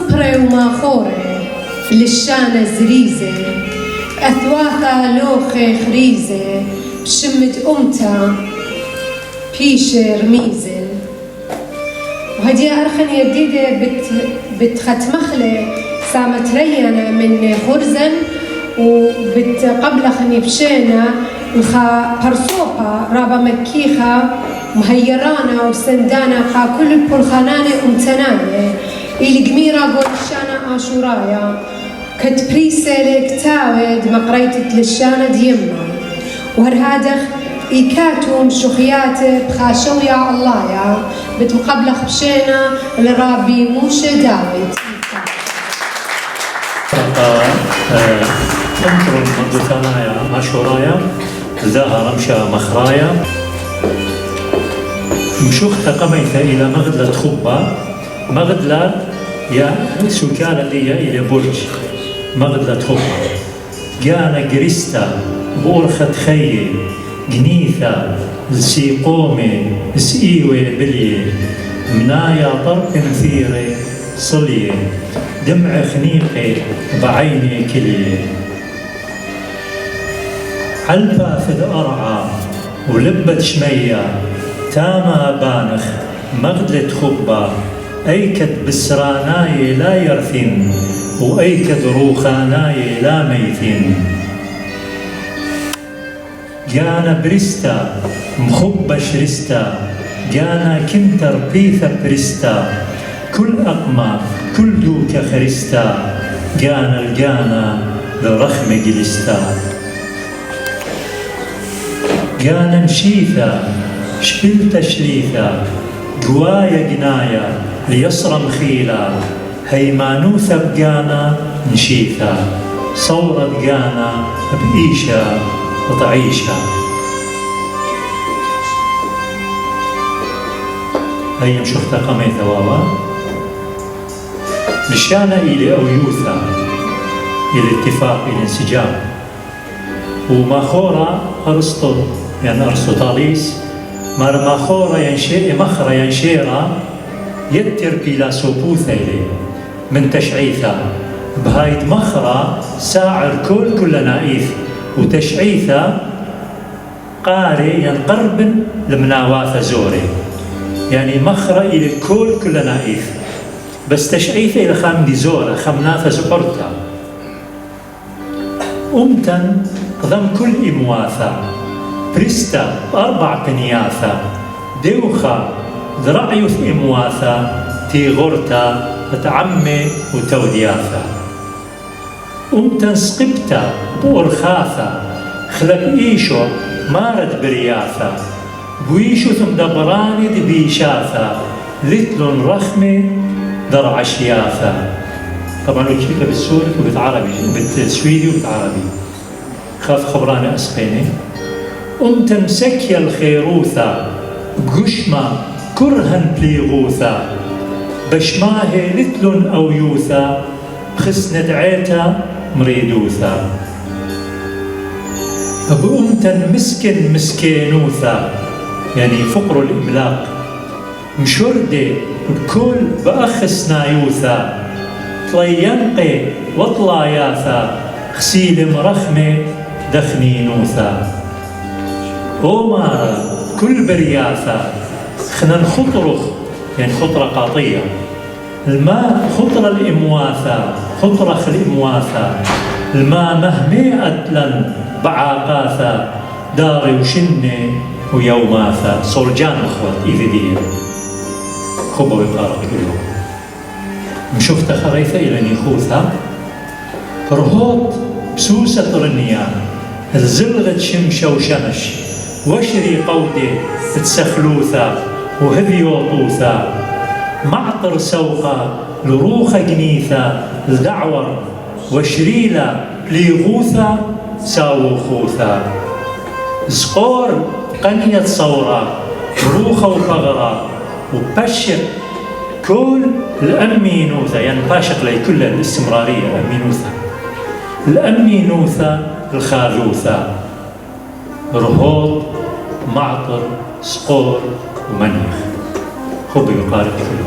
صبري وماخوري للشانة زريزة أثواثا لوخي خريزة بشمة أمتا بيشة رميزة. وهدي أرخن يديدة بتختمخلة سامت رينا من خرزن وبتقبل خني بشينا الخا برصوبة رابا مكيخة مهيرانا وسندانا خا كل البلخانانة أمتنانة إلي قميرة قول الشانة آشورايا كتبريسة لكتاود مقريتت للشانة ديما وهرهادخ إيكاتهم شخياتي بخاشويا الله يا بتمقبلخ بشينا لرابي موشة داود. انظر المدوثانايا آشورايا ذاها رمشا مخرايا مشوخ تقميث إلى مغدلة خبة مغدلة يا سكالة لي إلى برج مغدلة خبة جانا جريستا بورخة خيي جنيثة سيقومي سئيوي بلي منايا طرق مثيري صلي دمع خنيقي بعيني كلي حلفة في الأرعى ولبت شمية تاما بانخ مغدلة خبة أيكد بسراناي لا يرثن وأيكد روخاناي لا ميثن جانا بريستا مخبة شريستا جانا كنتر بيثا بريستا كل أقمى كل دوكا خريستا جانا الجانا لرخم جلستا جانا مشيثا شبلتا شريثا قوايا جنايا ليصرم خيلا هيمانوثا بجانا نشيثا صورة بجانا بإيشا وطعيشا. هيا مشوختا قميثا واوا لشانا إلى أويوثا إلى اتفاق إلى انسجام وماخورا أرسطو يعني أرسطاليس ماخورا ينشئ مخرا ينشيرا يتر بلا سوبوثا إليه من تشعيثا بهايد مخرا ساعر كل نائث وتشعيثا قاري ينقرب لمناواث زوري يعني مخرا إلى كل نائث بس تشعيثا إلى خام دي زورة خمناثة زقرتا أمتن قدم كل إمواثا بريستا أربع بنياثا دوخا ذرعيث إمواثا تيغورتا تعمي وتودياثا أمتن سقبتا بورخاثا خلق إيشو مارد برياثا بويشو ثم دبراني دبيشاثا لتلون رخمي درع شياثا. طبعا لو كتبتها بالسوري وبالعربي وبالسويدي وبالعربي خاف خبراني أسقيني أمتن سكيا الخيروثا بقشما كرهن بليغوثا بشماهي لتلون أو يوثا بخسنة عيتا مريدوثا بأمتن مسكن مسكينوثا يعني فقر الإملاق مشردي بكل بأخس نايوثا طلينقي وطلاياثا خسيل مرخمي دخنينوثا أومارا كل برياثا خنن خطرخ يعني خطرة قاطية الماء خطرة الإمواثا خطرخ الإمواثا الماء مهمي أدلن بعاقاثا داري وشني ويوماثا صرجان أخوات إذدين خبوا ويقارب كله مشوفت خريثة إلى نيخوثا رهوت بسوسة رنيا الزلغة شمشة وشمش وشري قودي تسخلوثا وهذيو طوثا معطر سوقا لروخة جنيثا الدعور وشريلة ليغوثا ساوخوثا زقور قنية صورة روخة وفغرة وبشر كل الأمينوثا يعني باشق لي كل الاستمرارية الأمينوثا الأمينوثا الخاذوثا رهوط معطر صقور ومنيخ خب يقارب كله.